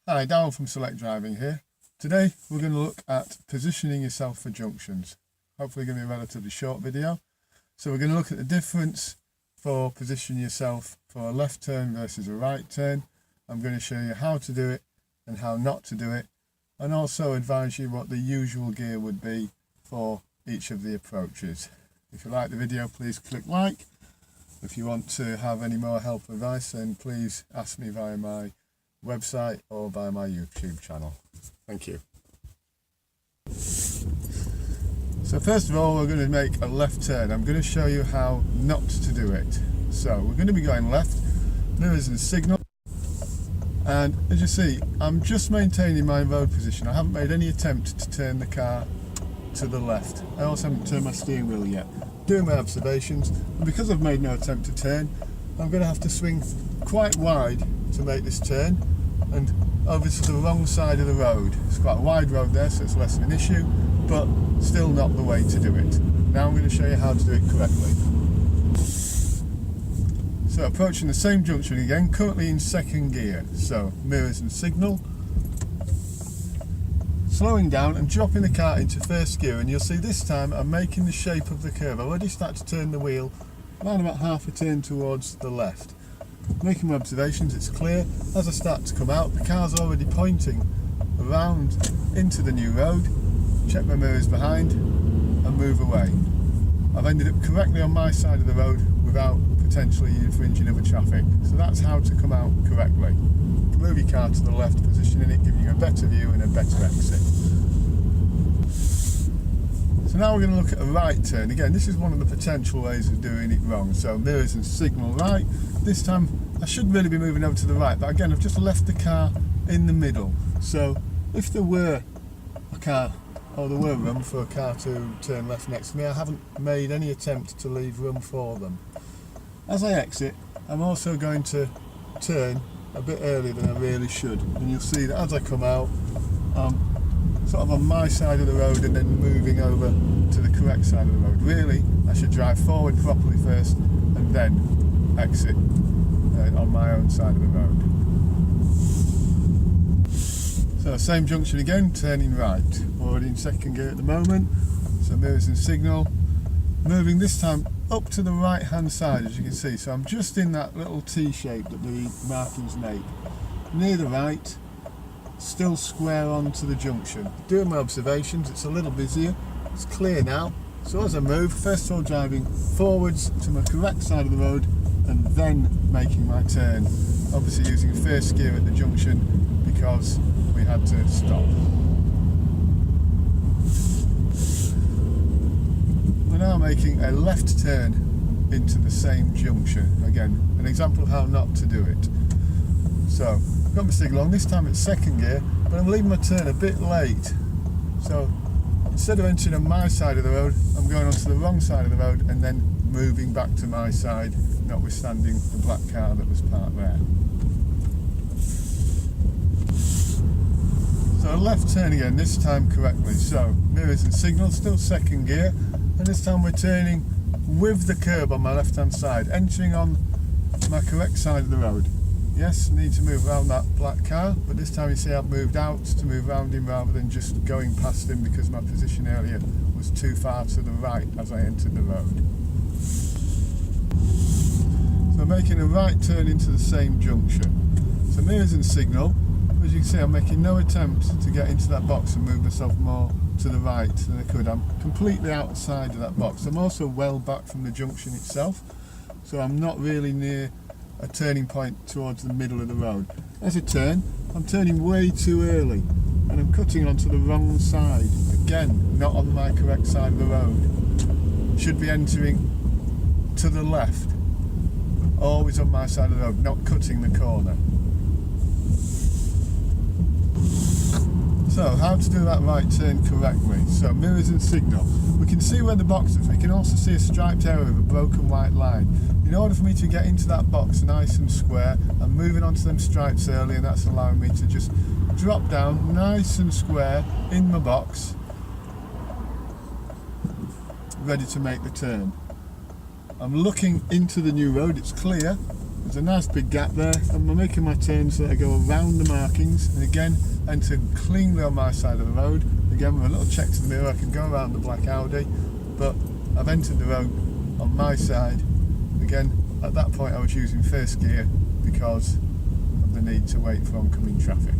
Hi, Darryl from Select Driving here. Today we're going to look at positioning yourself for junctions. Hopefully going to be a relatively short video. So we're going to look at the difference for positioning yourself for a left turn versus a right turn. I'm going to show you how to do it and how not to do it, and also advise you what the usual gear would be for each of the approaches. If you like the video, please click like. If you want to have any more help or advice, then please ask me via my website or via my YouTube channel. Thank you. So first of all, we're going to make a left turn. I'm going to show you how not to do it. So we're going to be going left, mirrors and signal, and as you see, I'm just maintaining my road position. I haven't made any attempt to turn the car to the left. I also haven't turned my steering wheel yet. Doing my observations, and because I've made no attempt to turn, I'm going to have to swing quite wide to make this turn, and over to the wrong side of the road. It's quite a wide road there, so it's less of an issue, but still not the way to do it. Now I'm going to show you how to do it correctly. So approaching the same junction again, currently in second gear. So mirrors and signal. Slowing down and dropping the car into first gear, and you'll see this time I'm making the shape of the curve. I already start to turn the wheel around about half a turn towards the left. Making my observations, it's clear. As I start to come out, the car's already pointing around into the new road. Check my mirrors behind and move away. I've ended up correctly on my side of the road without potentially infringing other traffic. So that's how to come out correctly. Move your car to the left, positioning it, giving you a better view and a better exit. So now we're going to look at a right turn. Again, this is one of the potential ways of doing it wrong. So mirrors and signal right. This time I should really be moving over to the right, but again I've just left the car in the middle. So if there were a car, or there were room for a car to turn left next to me, I haven't made any attempt to leave room for them. As I exit, I'm also going to turn a bit earlier than I really should, and you'll see that as I come out, sort of on my side of the road and then moving over to the correct side of the road. Really, I should drive forward properly first and then exit on my own side of the road. So same junction again, turning right. Already in second gear at the moment. So mirrors and signal. Moving this time up to the right hand side, as you can see. So I'm just in that little T shape that the markings make. Near the right, still square onto the junction. Doing my observations, it's a little busier. It's clear now. So as I move, first of all driving forwards to my correct side of the road and then making my turn. Obviously using first gear at the junction because we had to stop. We're now making a left turn into the same junction. Again, an example of how not to do it. So, I've got my signal on, this time it's second gear, but I'm leaving my turn a bit late. So, instead of entering on my side of the road, I'm going onto the wrong side of the road and then moving back to my side, notwithstanding the black car that was parked there. So a left turn again, this time correctly. So mirrors and signal, still second gear, and this time we're turning with the curb on my left hand side, entering on my correct side of the road. Yes, need to move around that black car, but this time you see I've moved out to move around him rather than just going past him because my position earlier was too far to the right as I entered the road. So I'm making a right turn into the same junction. So mirrors and signal, as you can see I'm making no attempt to get into that box and move myself more to the right than I could. I'm completely outside of that box. I'm also well back from the junction itself, so I'm not really near a turning point towards the middle of the road. As I turn, I'm turning way too early and I'm cutting onto the wrong side. Again, not on my correct side of the road. Should be entering to the left. Always on my side of the road, not cutting the corner. So, how to do that right turn correctly. So, mirrors and signal. We can see where the box is. We can also see a striped area with a broken white line. In order for me to get into that box nice and square, I'm moving onto them stripes early, and that's allowing me to just drop down nice and square in my box, ready to make the turn. I'm looking into the new road, it's clear, There's a nice big gap there, and I'm making my turn so that I go around the markings, and again enter cleanly on my side of the road. Again, with a little check to the mirror, I can go around the black Audi, but I've entered the road on my side. Again, at that point I was using first gear because of the need to wait for oncoming traffic.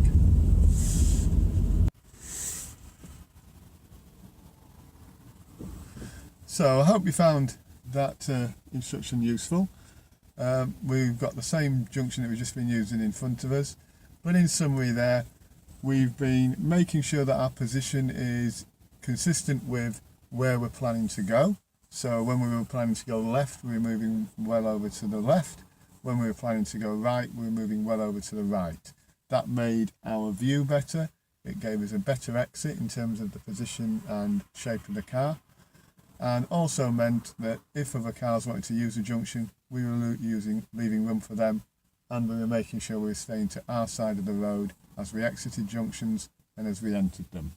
So I hope you found that instruction useful. We've got the same junction that we've just been using in front of us, but in summary there, we've been making sure that our position is consistent with where we're planning to go. So when we were planning to go left, we were moving well over to the left. When we were planning to go right, we were moving well over to the right. That made our view better. It gave us a better exit in terms of the position and shape of the car, and also meant that if other cars wanted to use a junction, we were leaving room for them, and we were making sure we were staying to our side of the road as we exited junctions and as we entered them.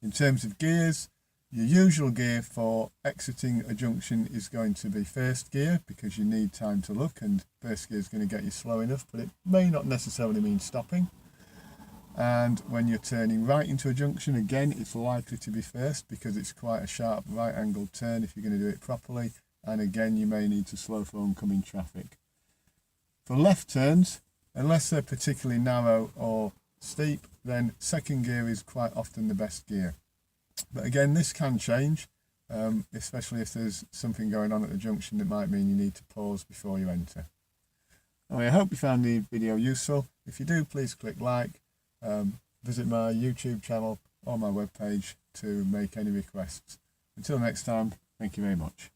In terms of gears, your usual gear for exiting a junction is going to be first gear, because you need time to look, and first gear is going to get you slow enough, but it may not necessarily mean stopping. And when you're turning right into a junction, again, it's likely to be first because it's quite a sharp right angled turn if you're going to do it properly, and again you may need to slow for oncoming traffic. For left turns, unless they're particularly narrow or steep, then second gear is quite often the best gear. But again, this can change, especially if there's something going on at the junction that might mean you need to pause before you enter. Anyway, I hope you found the video useful. If you do, please click like. Visit my YouTube channel or my webpage to make any requests. Until next time, thank you very much.